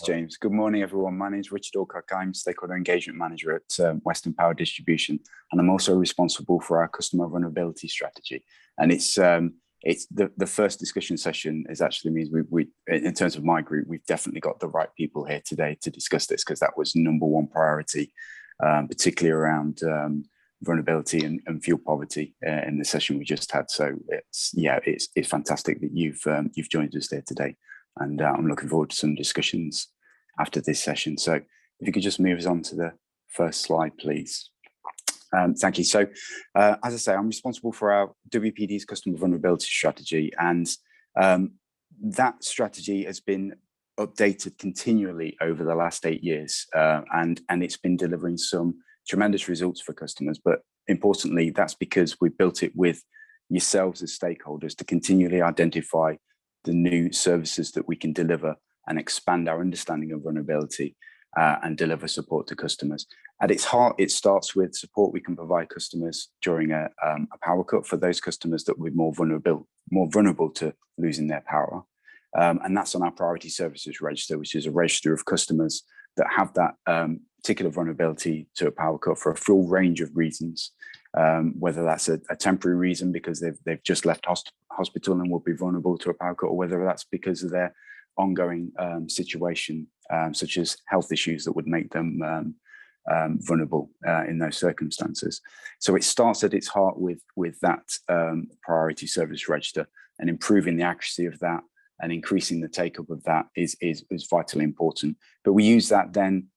James. Good morning, everyone. My name is Richard Alcock. I'm Stakeholder Engagement Manager at Western Power Distribution, and I'm also responsible for our customer vulnerability strategy. And it's the first discussion session is actually means we in terms of my group, we've definitely got the right people here today to discuss this, because that was number one priority, particularly around vulnerability and fuel poverty in the session we just had. So it's fantastic that you've joined us there today. And I'm looking forward to some discussions after this session. So if you could just move us on to the first slide, please. Thank you. So as I say, I'm responsible for our WPD's customer vulnerability strategy. And that strategy has been updated continually over the last 8 years. And it's been delivering some tremendous results for customers. But importantly, that's because we built it with yourselves as stakeholders to continually identify the new services that we can deliver and expand our understanding of vulnerability and deliver support to customers. At its heart, it starts with support we can provide customers during a power cut for those customers that will be more vulnerable to losing their power. And that's on our priority services register, which is a register of customers that have that particular vulnerability to a power cut for a full range of reasons, whether that's a temporary reason because they've just left hospital and will be vulnerable to a power cut, or whether that's because of their ongoing situation, such as health issues that would make them vulnerable in those circumstances. So it starts at its heart with that priority service register, and improving the accuracy of that and increasing the take-up of that is vitally important. But we use that then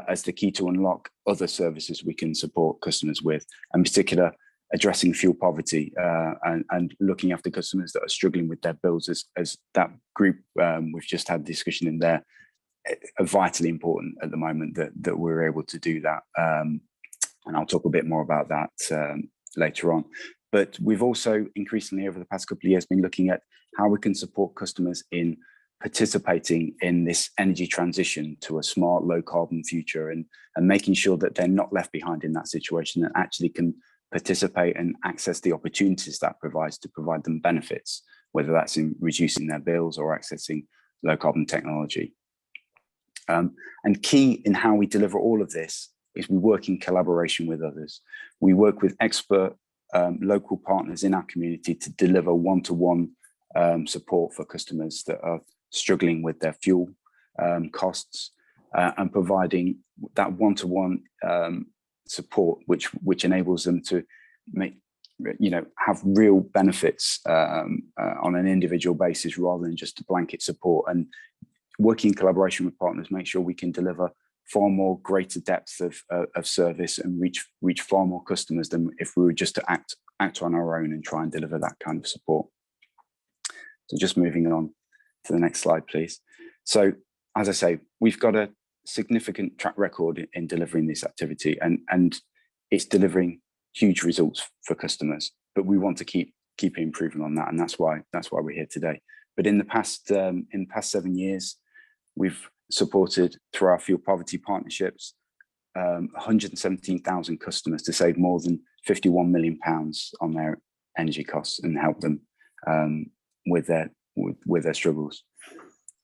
as the key to unlock other services we can support customers with, in particular addressing fuel poverty and looking after customers that are struggling with their bills as that group we've just had discussion in there are vitally important at the moment that we're able to do that. And I'll talk a bit more about that later on. But we've also increasingly over the past couple of years been looking at how we can support customers in participating in this energy transition to a smart, low carbon future, and making sure that they're not left behind in that situation and actually can participate and access the opportunities that provides to provide them benefits, whether that's in reducing their bills or accessing low carbon technology. And key in how we deliver all of this is we work in collaboration with others. We work with expert local partners in our community to deliver one-to-one support for customers that are struggling with their fuel costs, and providing that one-to-one support which enables them to have real benefits on an individual basis rather than just a blanket support. And working in collaboration with partners make sure we can deliver far more greater depth of service and reach far more customers than if we were just to act on our own and try and deliver that kind of support. So just moving on to the next slide, please. So as I say, we've got a significant track record in delivering this activity, and it's delivering huge results for customers, but we want to keep improving on that, and that's why we're here today. But in the past 7 years, we've supported through our fuel poverty partnerships 117,000 customers to save more than £51 million on their energy costs and help them with their struggles.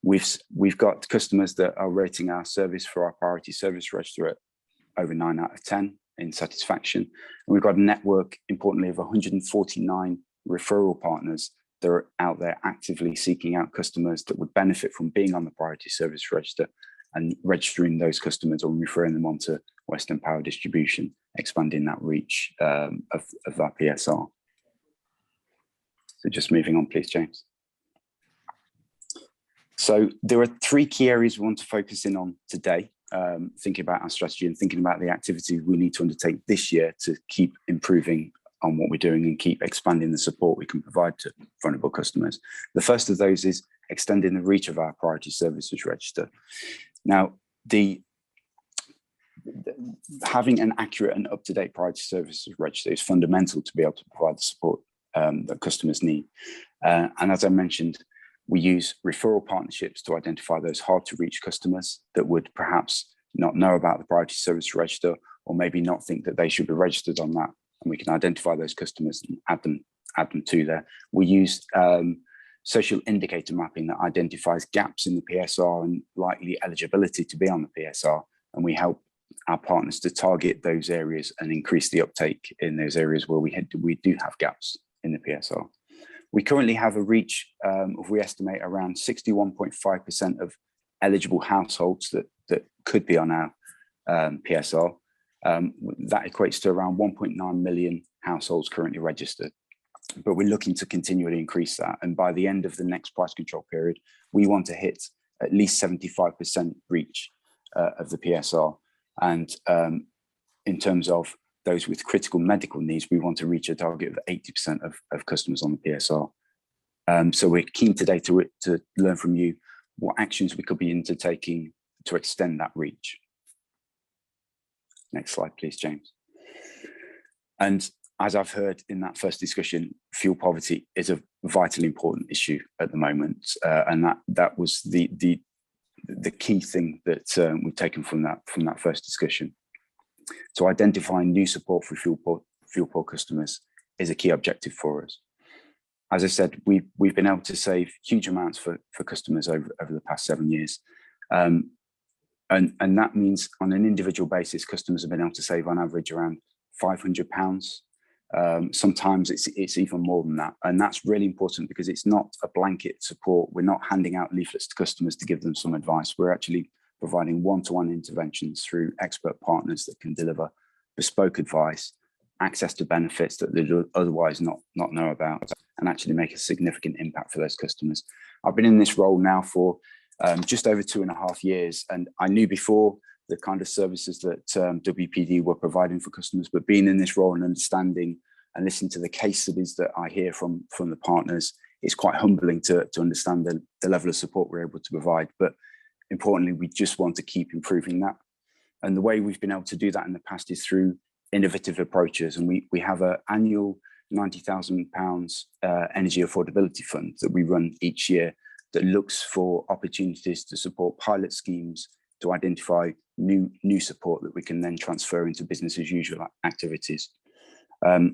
We've got customers that are rating our service for our priority service register at over 9 out of 10 in satisfaction. And we've got a network, importantly, of 149 referral partners that are out there actively seeking out customers that would benefit from being on the priority service register and registering those customers or referring them onto Western Power Distribution, expanding that reach of our PSR. So just moving on, please, James. So there are 3 key areas we want to focus in on today, thinking about our strategy and thinking about the activity we need to undertake this year to keep improving on what we're doing and keep expanding the support we can provide to vulnerable customers. The first of those is extending the reach of our priority services register. Now, having an accurate and up-to-date priority services register is fundamental to be able to provide the support that customers need. And as I mentioned, we use referral partnerships to identify those hard-to-reach customers that would perhaps not know about the priority service register, or maybe not think that they should be registered on that. And we can identify those customers and add them to there. We use social indicator mapping that identifies gaps in the PSR and likely eligibility to be on the PSR. And we help our partners to target those areas and increase the uptake in those areas where we do have gaps in the PSR. We currently have a reach of, we estimate, around 61.5% of eligible households that could be on our PSR. That equates to around 1.9 million households currently registered. But we're looking to continually increase that. And by the end of the next price control period, we want to hit at least 75% reach of the PSR. And in terms of those with critical medical needs, we want to reach a target of 80% of customers on the PSR. So we're keen today to learn from you what actions we could be undertaking to extend that reach. Next slide, please, James. And as I've heard in that first discussion, fuel poverty is a vitally important issue at the moment. And that was the key thing that we've taken from that first discussion. So identifying new support for fuel poor customers is a key objective for us. As I said, we've been able to save huge amounts for customers over the past 7 years. And that means on an individual basis, customers have been able to save on average around £500. Sometimes it's even more than that. And that's really important because it's not a blanket support. We're not handing out leaflets to customers to give them some advice. We're actually providing one-to-one interventions through expert partners that can deliver bespoke advice, access to benefits that they would otherwise not know about, and actually make a significant impact for those customers. I've been in this role now for just over 2.5 years, and I knew before the kind of services that WPD were providing for customers, but being in this role and understanding and listening to the case studies that I hear from the partners, it's quite humbling to understand the level of support we're able to provide. But importantly, we just want to keep improving that. And the way we've been able to do that in the past is through innovative approaches. And we have an annual £90,000 energy affordability fund that we run each year that looks for opportunities to support pilot schemes to identify new support that we can then transfer into business as usual activities.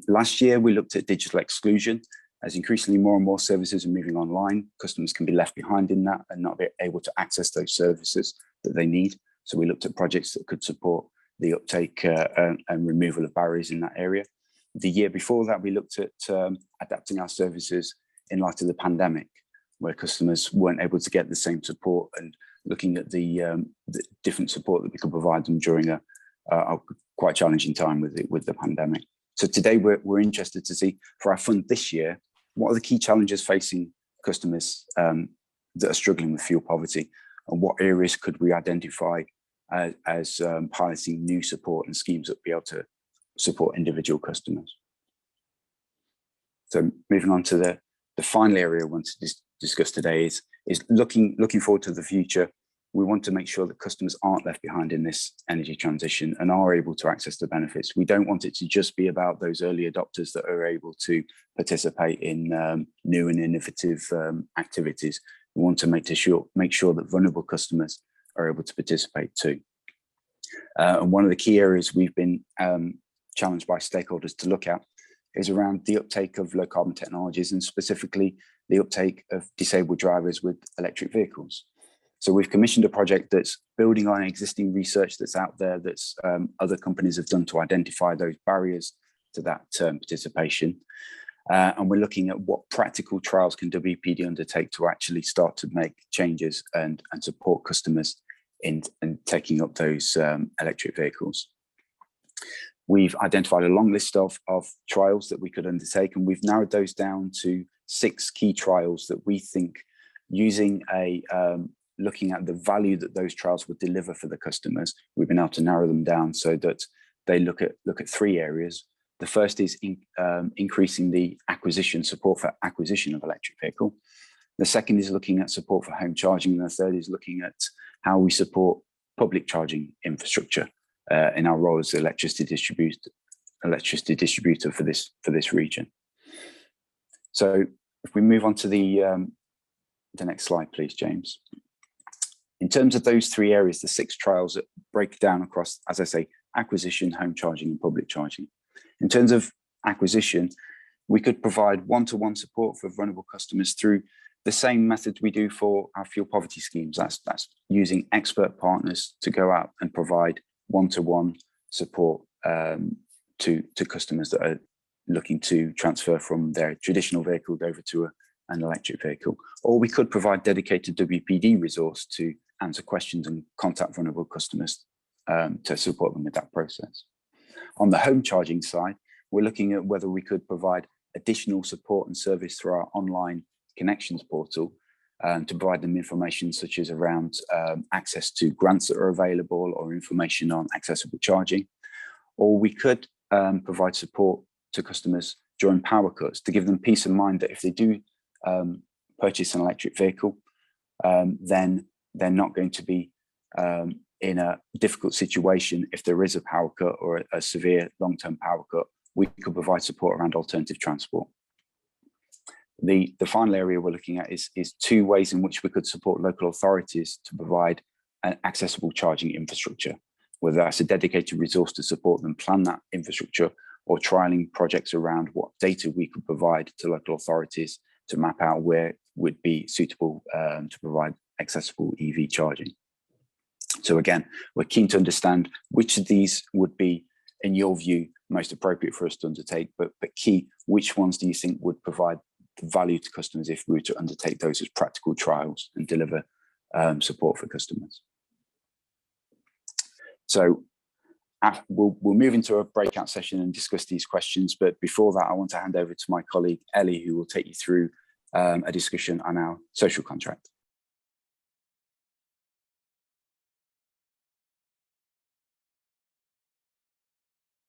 Last year, we looked at digital exclusion. As increasingly more and more services are moving online, customers can be left behind in that and not be able to access those services that they need. So we looked at projects that could support the uptake and removal of barriers in that area. The year before that, we looked at adapting our services in light of the pandemic, where customers weren't able to get the same support, and looking at the different support that we could provide them during a quite challenging time with the pandemic. So today we're interested to see for our fund this year, what are the key challenges facing customers that are struggling with fuel poverty, and what areas could we identify as piloting new support and schemes that will be able to support individual customers. So moving on to the final area I want to discuss today is looking forward to the future. We want to make sure that customers aren't left behind in this energy transition and are able to access the benefits. We don't want it to just be about those early adopters that are able to participate in new and innovative activities. We want to make sure that vulnerable customers are able to participate too. And one of the key areas we've been challenged by stakeholders to look at is around the uptake of low carbon technologies, and specifically the uptake of disabled drivers with electric vehicles. So we've commissioned a project that's building on existing research that's out there, that's other companies have done to identify those barriers to that participation. And we're looking at what practical trials can WPD undertake to actually start to make changes and support customers in taking up those electric vehicles. We've identified a long list of trials that we could undertake, and we've narrowed those down to 6 key trials that we think, using looking at the value that those trials would deliver for the customers, we've been able to narrow them down so that they look at 3 areas. The first is increasing the support for acquisition of electric vehicle. The second is looking at support for home charging, and the third is looking at how we support public charging infrastructure in our role as the electricity distributor for this region. So if we move on to the next slide, please, James. In terms of those 3 areas, the 6 trials that break down across, as I say, acquisition, home charging, and public charging. In terms of acquisition, we could provide one-to-one support for vulnerable customers through the same method we do for our fuel poverty schemes. That's using expert partners to go out and provide one-to-one support to customers that are looking to transfer from their traditional vehicle over to an electric vehicle. Or we could provide dedicated WPD resource to answer questions and contact vulnerable customers to support them with that process. On the home charging side, we're looking at whether we could provide additional support and service through our online connections portal to provide them information such as around access to grants that are available or information on accessible charging. Or we could provide support to customers during power cuts to give them peace of mind that if they do purchase an electric vehicle, then they're not going to be in a difficult situation if there is a power cut or a severe long-term power cut. We could provide support around alternative transport. The final area we're looking at is 2 ways in which we could support local authorities to provide an accessible charging infrastructure, whether that's a dedicated resource to support them plan that infrastructure, or trialing projects around what data we could provide to local authorities to map out where would be suitable to provide accessible EV charging. So again, we're keen to understand which of these would be, in your view, most appropriate for us to undertake, but key, which ones do you think would provide value to customers if we were to undertake those as practical trials and deliver support for customers? So we'll move into a breakout session and discuss these questions, but before that I want to hand over to my colleague Ellie, who will take you through a discussion on our social contract.